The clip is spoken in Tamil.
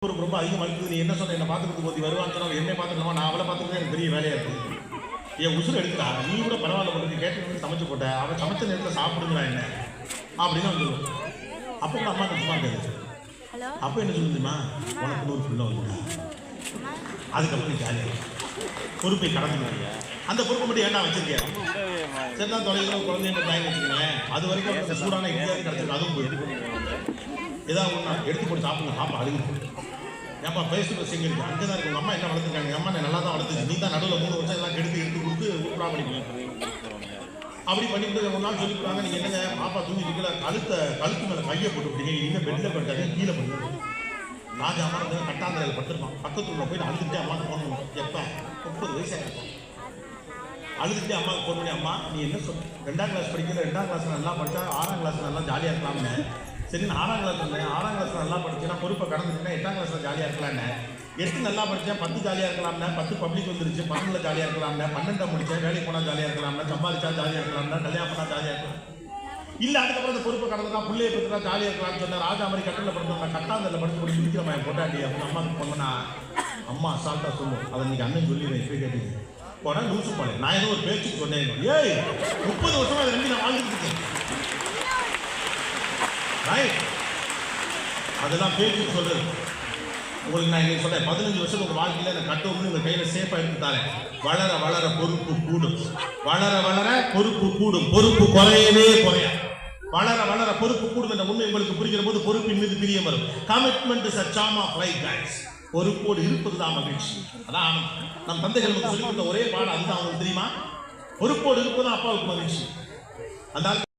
ரொம்ப அதிகமாக இருக்குது. நீ என்ன சொன்ன, என்ன பார்த்துக்கிட்டு போத்தி வருவான்னு சொன்னா என்னை பார்த்துக்கலாமா, நான் அவளை பார்த்துக்கிட்டு எனக்கு பெரிய வேலையாக இருக்குது. என் உசுறு எடுக்கிறா, நீ கூட பரவாயில்ல போட்டு கேட்டு சமைச்சு போட்ட, அவன் சமைச்ச நேரத்தில் சாப்பிடுங்களா என்ன அப்படின்னு அவன் சொல்லுவான். அப்போ கூட அம்மா சும்மா இருக்காது. அப்போ என்ன சொல்லுதுமா, உனக்கு ஒரு ஃபுல்லாக வந்துட்டா, அதுக்கப்புறம் நீ ஜாலியாக பொறுப்பை கடந்துங்க. அந்த பொறுப்பை மட்டும் ஏன்டா வச்சிருக்கியா, சரி தான் தொலைவில் குழந்தைங்க தாய்னு வச்சுக்கோங்களேன், அது வரைக்கும் அந்த சூடான இந்தியாவுக்கு கிடச்சிருக்கு. அதுவும் போயிருக்கு. ஏதாவது ஒன்றா எடுத்து போட்டு சாப்பிடுங்க, பாப்பா அழுகு. ஏப்பா ஃபேஸ்புக் சிங்க இருக்கு, அங்கே தான் இருக்கு. உங்கள் அம்மா என்ன வளர்த்துருக்காங்க, அம்மா நான் நல்லா தான் வளர்த்துச்சு, நீ தான் நடுவில் 3 வருஷம் எல்லாம் கெடுத்து எடுத்து கொடுத்து ஊப்பரா பண்ணிக்கணும். அப்படி பண்ணிவிட்டு ஒரு நாள் சொல்லி கொடுத்தாங்க, நீங்கள் என்னங்க பாப்பா தூங்கிட்டு கழுத்து மேலே கையை போட்டு விட்டீங்க, இன்னும் பெட்டில் படுத்தாங்க, கீழே பண்ணுங்க. ராஜா அம்மா வந்து கட்டாந்தரையில் படுத்துருப்பான், பக்கத்துல போயிட்டு அழுதுகிட்டே அம்மாவுக்கு ஃபோன் பண்ணுவோம். எப்போ 30 வயசாக இருக்கும், அழுதுகிட்டே அம்மாவுக்கு ஃபோன் பண்ணி, அம்மா நீ என்ன சொல், 2ஆம் கிளாஸ் படிக்கிற, 2ஆம் கிளாஸ் நல்லா படித்தா 6ஆம் கிளாஸ் நல்லா ஜாலியாக இருக்கலாம்னு. சரி, நான் 6ஆம் கிளாஸ் இருந்தேன், 6ஆம் கிளாஸ் நல்லா படிச்சேன்னா பொறுப்பை கடந்துட்டேன், 8ஆம் கிளாஸில் ஜாலியாக இருக்கலான்னு. 8 நல்லா படித்தேன், 10 ஜாலியாக இருக்கலாம்னா, 10 பப்ளிக் வந்துருச்சு, 12 ஜாலியாக இருக்கலாம்னா, 12 முடித்தேன், வேலைக்கு போனால் ஜாலியாக இருக்கலாம்னா, சம்பாதிச்சா ஜாலியாக இருக்கலாம்னா, கல்யாணம் பண்ணால் ஜாலியாக இருக்கலாம். இல்லை அதுக்கப்புறம் அந்த பொறுப்பை கடந்துட்டா பிள்ளையை பற்றினா ஜாலியாக இருக்கலாம்னு சொன்னால், ராஜா மாதிரி கட்டில் படுத்தோம், கட்டாந்தரில் படுத்து போய் முடிக்கிற மாதிரி பொட்டாட்டி அப்படின்னு அம்மாவுக்கு போனோன்னா, அம்மா அசால்ட்டாக சொல்லுவோம். அதை இன்னைக்கு அண்ணன் சொல்லிடுவேன், இப்போ கேட்டீங்க போனால் லூசு போல. நான் ஏதோ ஒரு பேச்சுக்கு சொன்னேன், ஏய் 30 வருஷமா அதை நம்பி நான் வாழ்ந்துட்டு இருக்கேன். அதெல்லாம் பேச்சுக்கு சொல்றது. உங்களுக்கு நான் இன்னைக்கு சொல்றேன், 15 வருஷம் உங்க வாழ்க்கையில இந்த கட்டோம்னு உங்க கையில சேஃபா எடுத்துட்டாலே, வளர வளர பொறுப்பு கூடும், வளர வளர பொறுப்பு கூடும், பொறுப்பு குறையவே குறையா, வளர வளர பொறுப்பு கூடும் என்ற உண்மை உங்களுக்கு புரிகிற போது பொறுப்பின் மீது பிரியம் வரும். Commitment is a charm of life guys. பொறுப்போடு இருப்பதுதான் மகிழ்ச்சி. அதான் நம் தந்தைகள் நமக்கு சொல்லிக் கொடுத்த ஒரே பாடம் அதுதான். உங்களுக்கு தெரியுமா, பொறுப்போடு இருப்பதுதான் அப்பாவுக்கு மகிழ்ச்சி. அந்த